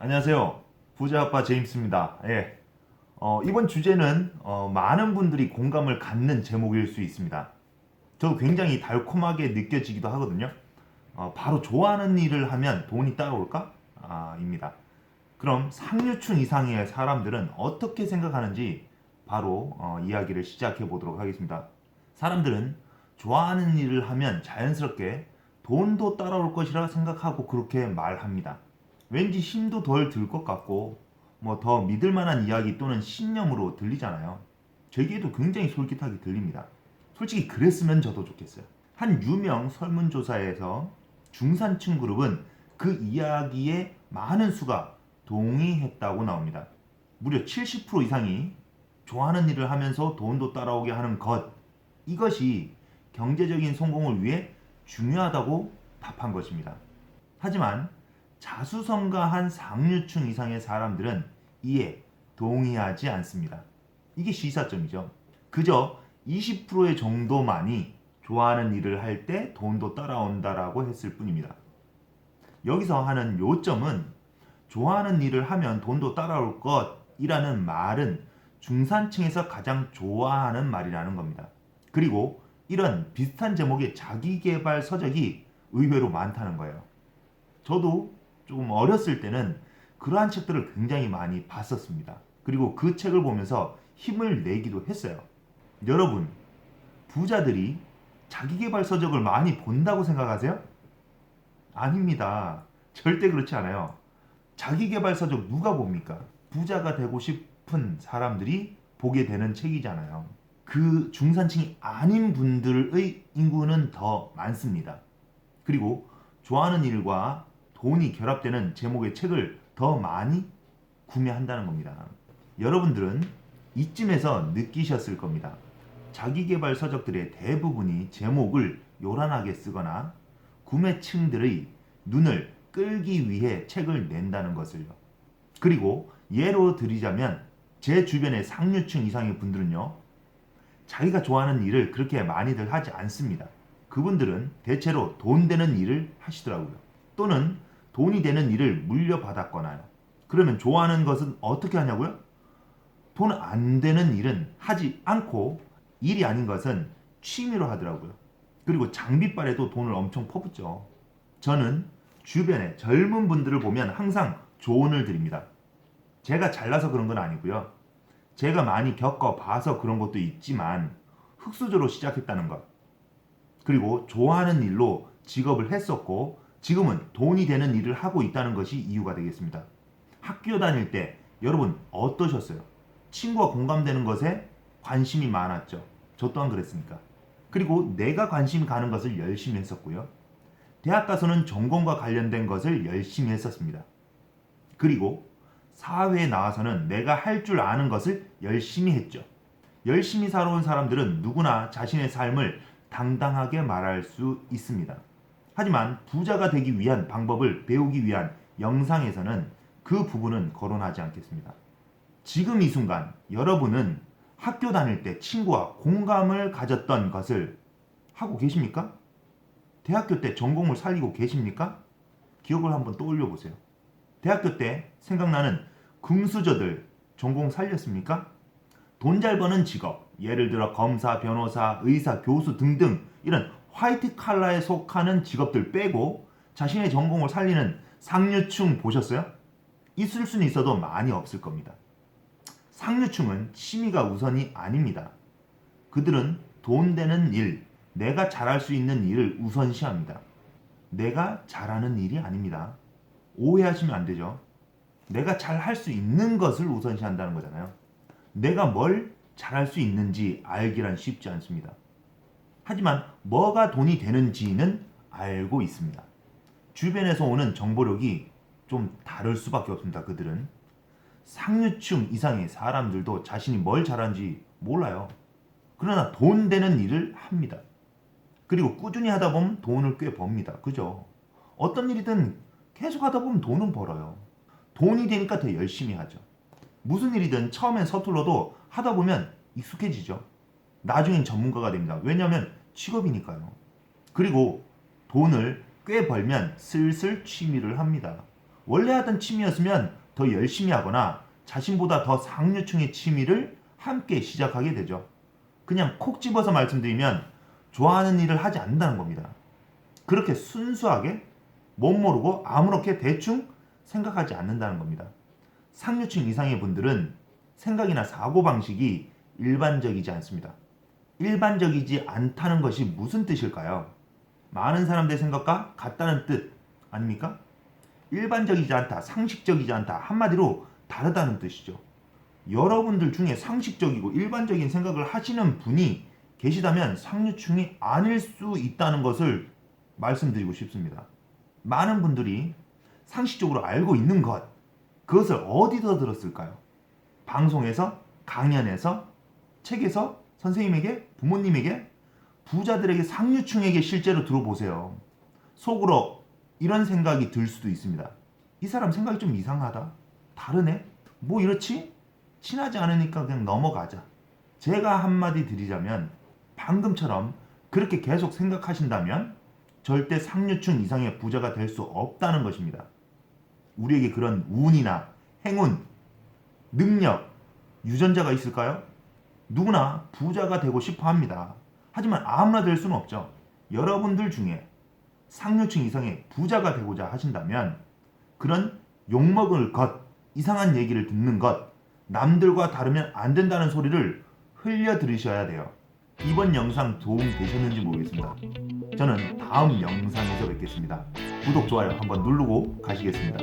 안녕하세요. 부자 아빠 제임스입니다. 예. 이번 주제는 많은 분들이 공감을 갖는 제목일 수 있습니다. 저도 굉장히 달콤하게 느껴지기도 하거든요. 바로 좋아하는 일을 하면 돈이 따라올까? 입니다. 그럼 상류층 이상의 사람들은 어떻게 생각하는지 바로 이야기를 시작해 보도록 하겠습니다. 사람들은 좋아하는 일을 하면 자연스럽게 돈도 따라올 것이라 생각하고 그렇게 말합니다. 왠지 힘도 덜 들 것 같고 뭐 더 믿을 만한 이야기 또는 신념으로 들리잖아요. 제게도 굉장히 솔깃하게 들립니다. 솔직히 그랬으면 저도 좋겠어요. 한 유명 설문조사에서 중산층 그룹은 그 이야기에 많은 수가 동의했다고 나옵니다. 무려 70% 이상이 좋아하는 일을 하면서 돈도 따라오게 하는 것, 이것이 경제적인 성공을 위해 중요하다고 답한 것입니다. 하지만 자수성가한 상류층 이상의 사람들은 이에 동의하지 않습니다. 이게 시사점이죠. 그저 20%의 정도만이 좋아하는 일을 할 때 돈도 따라온다라고 했을 뿐입니다. 여기서 하는 요점은 좋아하는 일을 하면 돈도 따라올 것이라는 말은 중산층에서 가장 좋아하는 말이라는 겁니다. 그리고 이런 비슷한 제목의 자기계발 서적이 의외로 많다는 거예요. 저도 조금 어렸을 때는 그러한 책들을 굉장히 많이 봤었습니다. 그리고 그 책을 보면서 힘을 내기도 했어요. 여러분, 부자들이 자기계발 서적을 많이 본다고 생각하세요? 아닙니다. 절대 그렇지 않아요. 자기계발 서적 누가 봅니까? 부자가 되고 싶은 사람들이 보게 되는 책이잖아요. 그 중산층이 아닌 분들의 인구는 더 많습니다. 그리고 좋아하는 일과 돈이 결합되는 제목의 책을 더 많이 구매한다는 겁니다. 여러분들은 이쯤에서 느끼셨을 겁니다. 자기계발 서적들의 대부분이 제목을 요란하게 쓰거나 구매층들의 눈을 끌기 위해 책을 낸다는 것을요. 그리고 예로 들이자면 제 주변의 상류층 이상의 분들은요, 자기가 좋아하는 일을 그렇게 많이들 하지 않습니다. 그분들은 대체로 돈 되는 일을 하시더라고요. 또는 돈이 되는 일을 물려받았거나요. 그러면 좋아하는 것은 어떻게 하냐고요? 돈 안 되는 일은 하지 않고 일이 아닌 것은 취미로 하더라고요. 그리고 장비빨에도 돈을 엄청 퍼붓죠. 저는 주변에 젊은 분들을 보면 항상 조언을 드립니다. 제가 잘나서 그런 건 아니고요. 제가 많이 겪어봐서 그런 것도 있지만 흙수저로 시작했다는 것. 그리고 좋아하는 일로 직업을 했었고 지금은 돈이 되는 일을 하고 있다는 것이 이유가 되겠습니다. 학교 다닐 때 여러분 어떠셨어요? 친구와 공감되는 것에 관심이 많았죠. 저 또한 그랬으니까. 그리고 내가 관심 가는 것을 열심히 했었고요. 대학 가서는 전공과 관련된 것을 열심히 했었습니다. 그리고 사회에 나와서는 내가 할 줄 아는 것을 열심히 했죠. 열심히 살아온 사람들은 누구나 자신의 삶을 당당하게 말할 수 있습니다. 하지만 부자가 되기 위한 방법을 배우기 위한 영상에서는 그 부분은 거론하지 않겠습니다. 지금 이 순간 여러분은 학교 다닐 때 친구와 공감을 가졌던 것을 하고 계십니까? 대학교 때 전공을 살리고 계십니까? 기억을 한번 떠올려 보세요. 대학교 때 생각나는 금수저들 전공 살렸습니까? 돈 잘 버는 직업, 예를 들어 검사, 변호사, 의사, 교수 등등 이런 화이트 칼라에 속하는 직업들 빼고 자신의 전공을 살리는 상류층 보셨어요? 있을 수는 있어도 많이 없을 겁니다. 상류층은 취미가 우선이 아닙니다. 그들은 돈 되는 일, 내가 잘할 수 있는 일을 우선시합니다. 내가 잘하는 일이 아닙니다. 오해하시면 안 되죠. 내가 잘할 수 있는 것을 우선시한다는 거잖아요. 내가 뭘 잘할 수 있는지 알기란 쉽지 않습니다. 하지만 뭐가 돈이 되는지는 알고 있습니다. 주변에서 오는 정보력이 좀 다를 수밖에 없습니다. 그들은 상류층 이상의 사람들도 자신이 뭘 잘하는지 몰라요. 그러나 돈 되는 일을 합니다. 그리고 꾸준히 하다 보면 돈을 꽤 법니다. 그죠? 어떤 일이든 계속 하다 보면 돈은 벌어요. 돈이 되니까 더 열심히 하죠. 무슨 일이든 처음엔 서툴러도 하다 보면 익숙해지죠. 나중엔 전문가가 됩니다. 왜냐하면 직업이니까요. 그리고 돈을 꽤 벌면 슬슬 취미를 합니다. 원래 하던 취미였으면 더 열심히 하거나 자신보다 더 상류층의 취미를 함께 시작하게 되죠. 그냥 콕 집어서 말씀드리면 좋아하는 일을 하지 않는다는 겁니다. 그렇게 순수하게 못 모르고 아무렇게 대충 생각하지 않는다는 겁니다. 상류층 이상의 분들은 생각이나 사고방식이 일반적이지 않습니다. 일반적이지 않다는 것이 무슨 뜻일까요? 많은 사람들의 생각과 같다는 뜻 아닙니까? 일반적이지 않다, 상식적이지 않다, 한마디로 다르다는 뜻이죠. 여러분들 중에 상식적이고 일반적인 생각을 하시는 분이 계시다면 상류층이 아닐 수 있다는 것을 말씀드리고 싶습니다. 많은 분들이 상식적으로 알고 있는 것, 그것을 어디서 들었을까요? 방송에서, 강연에서, 책에서, 선생님에게, 부모님에게, 부자들에게, 상류층에게 실제로 들어보세요. 속으로 이런 생각이 들 수도 있습니다. 이 사람 생각이 좀 이상하다. 다르네? 뭐 이렇지? 친하지 않으니까 그냥 넘어가자. 제가 한마디 드리자면 방금처럼 그렇게 계속 생각하신다면 절대 상류층 이상의 부자가 될 수 없다는 것입니다. 우리에게 그런 운이나 행운, 능력, 유전자가 있을까요? 누구나 부자가 되고 싶어 합니다. 하지만 아무나 될 수는 없죠. 여러분들 중에 상류층 이상의 부자가 되고자 하신다면 그런 욕먹을 것, 이상한 얘기를 듣는 것, 남들과 다르면 안 된다는 소리를 흘려 들으셔야 돼요. 이번 영상 도움 되셨는지 모르겠습니다. 저는 다음 영상에서 뵙겠습니다. 구독, 좋아요 한번 누르고 가시겠습니다.